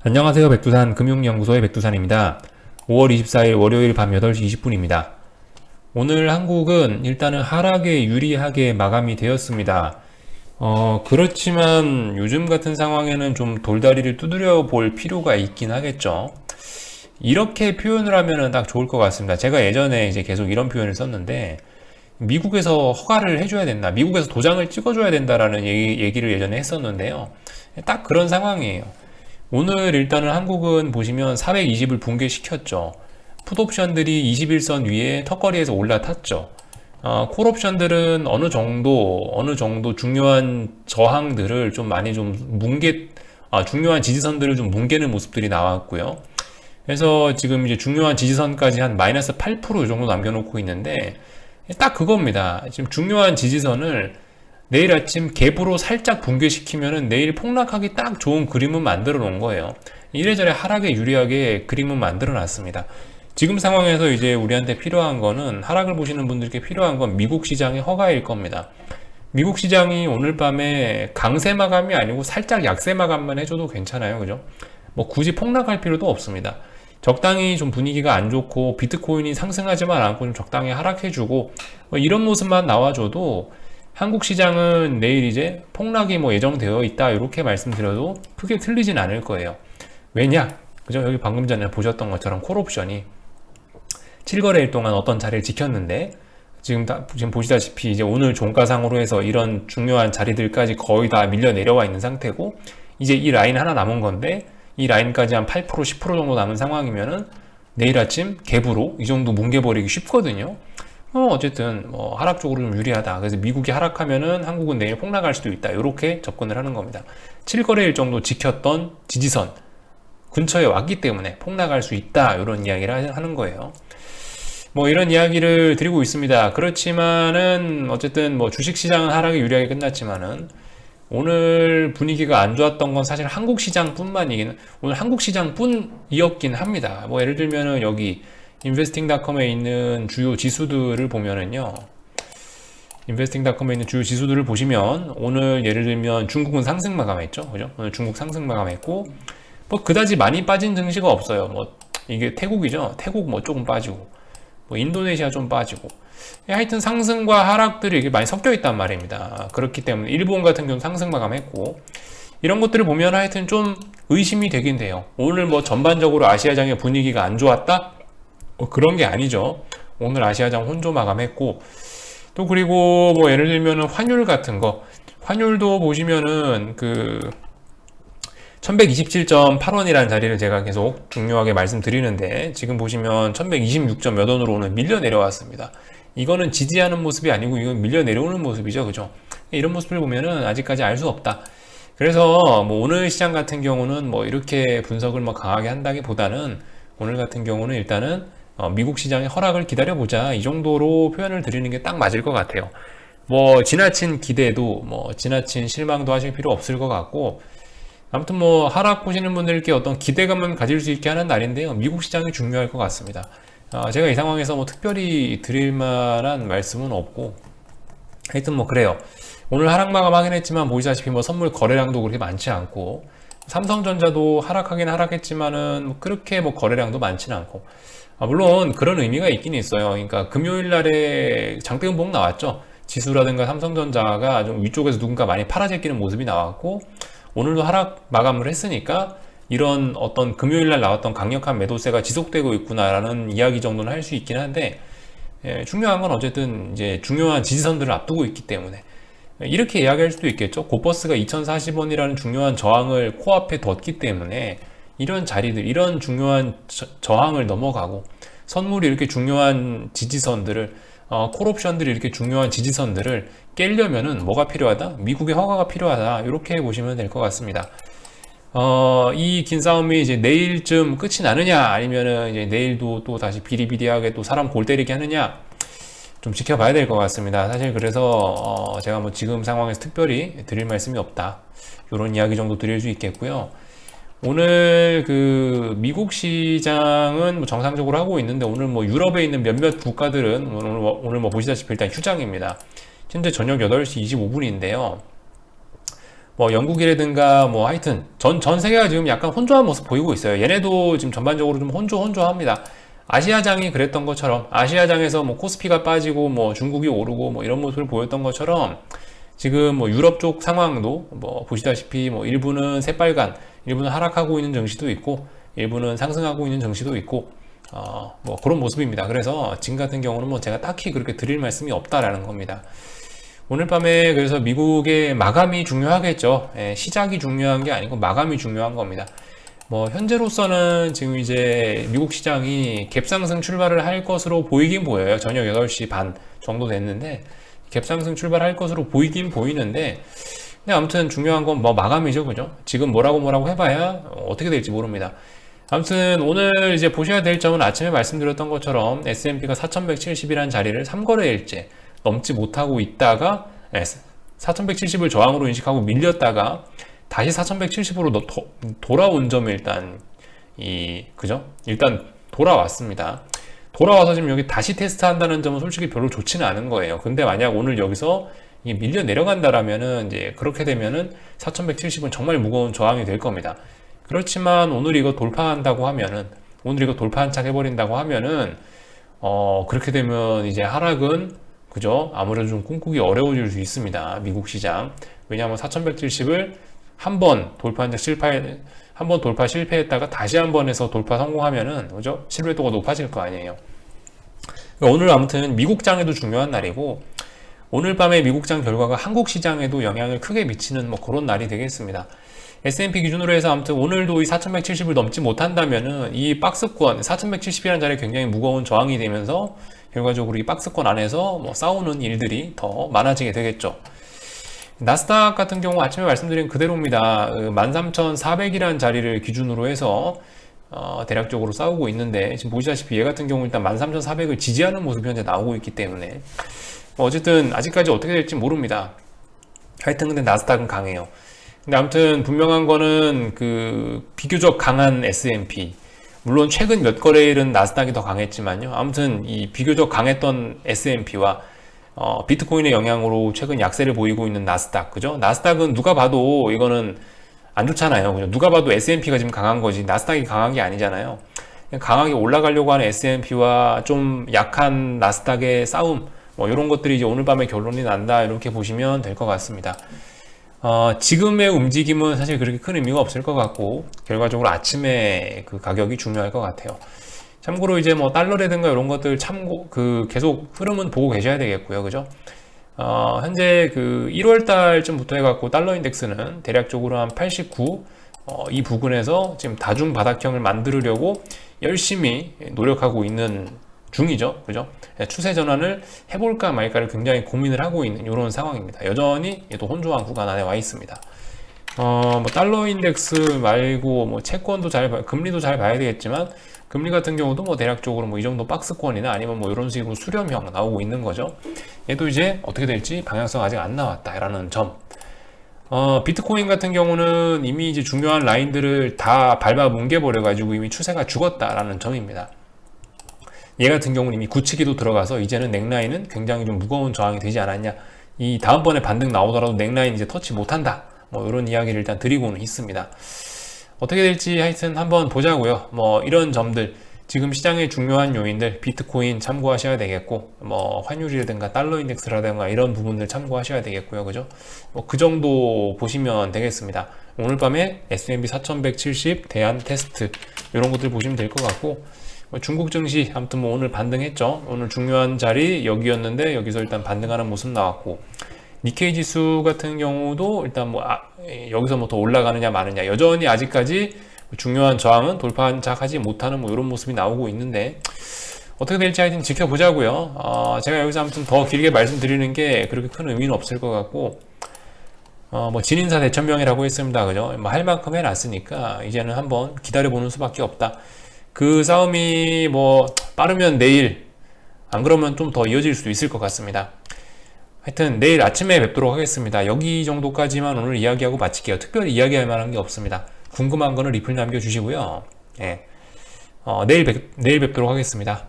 안녕하세요. 백두산 금융연구소의 백두산입니다. 5월 24일 월요일 밤 8시 20분입니다. 오늘 한국은 일단은 하락에 유리하게 마감이 되었습니다. 그렇지만 요즘 같은 상황에는 좀 돌다리를 두드려 볼 필요가 있긴 하겠죠. 이렇게 표현을 하면은 딱 좋을 것 같습니다. 제가 예전에 이제 계속 이런 표현을 썼는데, 미국에서 허가를 해줘야 된다. 미국에서 도장을 찍어줘야 된다라는 얘기를 예전에 했었는데요. 딱 그런 상황이에요. 오늘 일단은 한국은 보시면 420을 붕괴시켰죠. 풋옵션들이 21선 위에 턱걸이에서 올라탔죠. 콜옵션들은 어느 정도 중요한 저항들을 좀 많이 좀 중요한 지지선들을 좀 뭉개는 모습들이 나왔고요. 그래서 지금 이제 중요한 지지선까지 한 마이너스 8% 정도 남겨놓고 있는데, 딱 그겁니다. 지금 중요한 지지선을 내일 아침 갭으로 살짝 붕괴시키면은 내일 폭락하기 딱 좋은 그림은 만들어 놓은 거예요. 이래저래 하락에 유리하게 그림은 만들어 놨습니다. 지금 상황에서 이제 우리한테 필요한 거는, 하락을 보시는 분들께 필요한 건 미국 시장의 허가일 겁니다. 미국 시장이 오늘 밤에 강세 마감이 아니고 살짝 약세 마감만 해줘도 괜찮아요. 그죠? 뭐 굳이 폭락할 필요도 없습니다. 적당히 좀 분위기가 안 좋고 비트코인이 상승하지만 않고 좀 적당히 하락해주고 뭐 이런 모습만 나와줘도 한국 시장은 내일 이제 폭락이 뭐 예정되어 있다 이렇게 말씀드려도 크게 틀리진 않을 거예요. 왜냐? 그죠? 여기 방금 전에 보셨던 것처럼 콜옵션이 7거래일 동안 어떤 자리를 지켰는데 지금 보시다시피 이제 오늘 종가상으로 해서 이런 중요한 자리들까지 거의 다 밀려 내려와 있는 상태고, 이제 이 라인 하나 남은 건데 이 라인까지 한 8%, 10% 정도 남은 상황이면은 내일 아침 갭으로 이 정도 뭉개버리기 쉽거든요. 어쨌든 뭐 하락 쪽으로 좀 유리하다. 그래서 미국이 하락하면은 한국은 내일 폭락할 수도 있다. 이렇게 접근을 하는 겁니다. 7거래일 정도 지켰던 지지선 근처에 왔기 때문에 폭락할 수 있다. 이런 이야기를 하는 거예요. 뭐 이런 이야기를 드리고 있습니다. 그렇지만은 어쨌든 뭐 주식시장은 하락이 유리하게 끝났지만은 오늘 분위기가 안 좋았던 건 사실 한국 시장뿐만이긴, 오늘 한국 시장뿐이었긴 합니다. 뭐 예를 들면은 여기 investing.com에 있는 주요 지수들을 보면은요, investing.com에 있는 주요 지수들을 보시면 오늘 예를 들면 중국은 상승 마감했죠. 그죠? 오늘 중국 상승 마감했고, 뭐 그다지 많이 빠진 증시가 없어요. 뭐 이게 태국이죠. 태국 뭐 조금 빠지고, 뭐 인도네시아 좀 빠지고, 하여튼 상승과 하락들이 이게 많이 섞여 있단 말입니다. 그렇기 때문에 일본 같은 경우는 상승 마감했고, 이런 것들을 보면 하여튼 좀 의심이 되긴 돼요. 오늘 뭐 전반적으로 아시아장의 분위기가 안 좋았다? 그런 게 아니죠. 오늘 아시아장 혼조 마감했고, 또 그리고 뭐 예를 들면은 환율 같은 거, 환율도 보시면은 그 1127.8원이라는 자리를 제가 계속 중요하게 말씀드리는데, 지금 보시면 1126점 몇 원으로 오늘 밀려 내려왔습니다. 이거는 지지하는 모습이 아니고 이건 밀려 내려오는 모습이죠. 그죠? 이런 모습을 보면은 아직까지 알 수 없다. 그래서 뭐 오늘 시장 같은 경우는 뭐 이렇게 분석을 뭐 강하게 한다기보다는, 오늘 같은 경우는 일단은 미국 시장의 허락을 기다려보자, 이 정도로 표현을 드리는 게 딱 맞을 것 같아요. 뭐 지나친 기대도 뭐 지나친 실망도 하실 필요 없을 것 같고, 아무튼 뭐 하락 보시는 분들께 어떤 기대감은 가질 수 있게 하는 날인데요. 미국 시장이 중요할 것 같습니다. 제가 이 상황에서 뭐 특별히 드릴 만한 말씀은 없고, 하여튼 뭐 그래요. 오늘 하락 마감하긴 했지만 보시다시피 뭐 선물 거래량도 그렇게 많지 않고, 삼성전자도 하락하긴 하락했지만은 뭐 그렇게 뭐 거래량도 많지는 않고, 물론 그런 의미가 있긴 있어요. 그러니까 금요일 날에 장대음봉 나왔죠. 지수라든가 삼성전자가 좀 위쪽에서 누군가 많이 팔아제끼는 모습이 나왔고, 오늘도 하락 마감을 했으니까 이런 어떤 금요일 날 나왔던 강력한 매도세가 지속되고 있구나라는 이야기 정도는 할 수 있긴 한데, 중요한 건 어쨌든 이제 중요한 지지선들을 앞두고 있기 때문에 이렇게 이야기할 수도 있겠죠. 고버스가 2040원이라는 중요한 저항을 코앞에 뒀기 때문에 이런 자리들, 이런 중요한 저항을 넘어가고, 선물이 이렇게 중요한 지지선들을, 콜옵션들이 이렇게 중요한 지지선들을 깨려면은 뭐가 필요하다? 미국의 허가가 필요하다. 이렇게 보시면 될 것 같습니다. 이 긴 싸움이 이제 내일쯤 끝이 나느냐, 아니면은 이제 내일도 또 다시 비리비리하게 또 사람 골 때리게 하느냐, 좀 지켜봐야 될 것 같습니다. 사실 그래서 제가 뭐 지금 상황에서 특별히 드릴 말씀이 없다, 이런 이야기 정도 드릴 수 있겠고요. 오늘 그 미국 시장은 뭐 정상적으로 하고 있는데, 오늘 뭐 유럽에 있는 몇몇 국가들은 오늘 뭐 보시다시피 일단 휴장입니다. 현재 저녁 8시 25분인데요. 뭐 영국이라든가 뭐 하여튼 전 세계가 지금 약간 혼조한 모습 보이고 있어요. 얘네도 지금 전반적으로 좀 혼조합니다. 아시아장이 그랬던 것처럼 아시아장에서 뭐 코스피가 빠지고 뭐 중국이 오르고 뭐 이런 모습을 보였던 것처럼 지금 뭐 유럽 쪽 상황도 뭐 보시다시피 뭐 일부는 새빨간, 일부는 하락하고 있는 증시도 있고 일부는 상승하고 있는 증시도 있고 뭐 그런 모습입니다. 그래서 지금 같은 경우는 뭐 제가 딱히 그렇게 드릴 말씀이 없다라는 겁니다. 오늘 밤에 그래서 미국의 마감이 중요하겠죠. 예, 시작이 중요한 게 아니고 마감이 중요한 겁니다. 뭐 현재로서는 지금 이제 미국 시장이 갭상승 출발을 할 것으로 보이긴 보여요. 저녁 8시 반 정도 됐는데 갭상승 출발할 것으로 보이긴 보이는데 근데 아무튼 중요한 건 뭐 마감이죠. 그죠? 지금 뭐라고 해봐야 어떻게 될지 모릅니다. 아무튼 오늘 이제 보셔야 될 점은 아침에 말씀드렸던 것처럼 S&P가 4170이라는 자리를 3거래일째 넘지 못하고 있다가 4170을 저항으로 인식하고 밀렸다가 다시 4170으로 돌아온 점이 그죠? 일단 돌아왔습니다. 돌아와서 지금 여기 다시 테스트 한다는 점은 솔직히 별로 좋지는 않은 거예요. 근데 만약 오늘 여기서 이게 밀려 내려간다라면은 이제 그렇게 되면은 4170은 정말 무거운 저항이 될 겁니다. 그렇지만 오늘 이거 돌파한다고 하면은 오늘 이거 돌파 한착 해버린다고 하면은 그렇게 되면 이제 하락은 그죠? 아무래도 좀 꿈꾸기 어려워질 수 있습니다. 미국 시장. 왜냐하면 4170을 한번 돌파 실패했다가 다시 한 번 해서 돌파 성공하면은 그죠? 신뢰도가 높아질 거 아니에요. 그러니까 오늘 아무튼 미국장에도 중요한 날이고 오늘 밤에 미국장 결과가 한국 시장에도 영향을 크게 미치는 뭐 그런 날이 되겠습니다. S&P 기준으로 해서 아무튼 오늘도 이 4170을 넘지 못한다면은 이 박스권 4170이라는 자리에 굉장히 무거운 저항이 되면서 결과적으로 이 박스권 안에서 뭐 싸우는 일들이 더 많아지게 되겠죠. 나스닥 같은 경우 아침에 말씀드린 그대로입니다. 13,400이라는 자리를 기준으로 해서 대략적으로 싸우고 있는데 지금 보시다시피 얘 같은 경우 일단 13,400을 지지하는 모습이 현재 나오고 있기 때문에 어쨌든 아직까지 어떻게 될지 모릅니다. 하여튼 근데 나스닥은 강해요. 근데 아무튼 분명한 거는 그 비교적 강한 S&P 물론 최근 몇 거래일은 나스닥이 더 강했지만요. 아무튼 이 비교적 강했던 S&P와 비트코인의 영향으로 최근 약세를 보이고 있는 나스닥, 그죠? 나스닥은 누가 봐도 이거는 안 좋잖아요. 그죠? 누가 봐도 S&P가 지금 강한 거지 나스닥이 강한 게 아니잖아요. 강하게 올라가려고 하는 S&P와 좀 약한 나스닥의 싸움, 뭐 이런 것들이 이제 오늘 밤에 결론이 난다 이렇게 보시면 될 것 같습니다. 지금의 움직임은 사실 그렇게 큰 의미가 없을 것 같고 결과적으로 아침에 그 가격이 중요할 것 같아요. 참고로 이제 뭐 달러라든가 이런 것들 계속 흐름은 보고 계셔야 되겠고요. 그죠? 현재 그 1월 달쯤부터 해갖고 달러 인덱스는 대략적으로 한 89, 이 부근에서 지금 다중 바닥형을 만들려고 열심히 노력하고 있는 중이죠. 그죠? 추세 전환을 해볼까 말까를 굉장히 고민을 하고 있는 이런 상황입니다. 여전히 또 혼조한 구간 안에 와 있습니다. 뭐 달러 인덱스 말고 뭐 채권도 금리도 잘 봐야 되겠지만 금리 같은 경우도 뭐 대략적으로 뭐 이 정도 박스권이나 아니면 뭐 이런 식으로 수렴형 나오고 있는 거죠. 얘도 이제 어떻게 될지 방향성 아직 안 나왔다라는 점. 비트코인 같은 경우는 이미 이제 중요한 라인들을 다 밟아 뭉개버려가지고 이미 추세가 죽었다라는 점입니다. 얘 같은 경우는 이미 굳히기도 들어가서 이제는 넥라인은 굉장히 좀 무거운 저항이 되지 않았냐. 이 다음번에 반등 나오더라도 넥라인 이제 터치 못한다. 뭐 이런 이야기를 일단 드리고는 있습니다. 어떻게 될지 하여튼 한번 보자고요. 뭐 이런 점들 지금 시장의 중요한 요인들 비트코인 참고하셔야 되겠고 뭐 환율이라든가 달러 인덱스라든가 이런 부분들 참고하셔야 되겠고요. 그죠? 뭐 그 정도 보시면 되겠습니다. 오늘 밤에 S&P 4170 대안 테스트 이런 것들 보시면 될 것 같고 중국 증시 아무튼 뭐 오늘 반등했죠. 오늘 중요한 자리 여기였는데 여기서 일단 반등하는 모습 나왔고 니케이 지수 같은 경우도 일단 뭐 여기서 뭐 더 올라가느냐 마느냐 여전히 아직까지 중요한 저항은 돌파 한착하지 못하는 뭐 이런 모습이 나오고 있는데 어떻게 될지 하여튼 지켜보자고요. 제가 여기서 아무튼 더 길게 말씀드리는 게 그렇게 큰 의미는 없을 것 같고 뭐 진인사 대천명이라고 했습니다. 그죠? 뭐 할 만큼 해놨으니까 이제는 한번 기다려보는 수밖에 없다. 그 싸움이 뭐 빠르면 내일 안 그러면 좀 더 이어질 수도 있을 것 같습니다. 하여튼 내일 아침에 뵙도록 하겠습니다. 여기 정도까지만 오늘 이야기하고 마칠게요. 특별히 이야기할 만한 게 없습니다. 궁금한 거는 리플 남겨주시고요. 예. 내일 뵙도록 하겠습니다.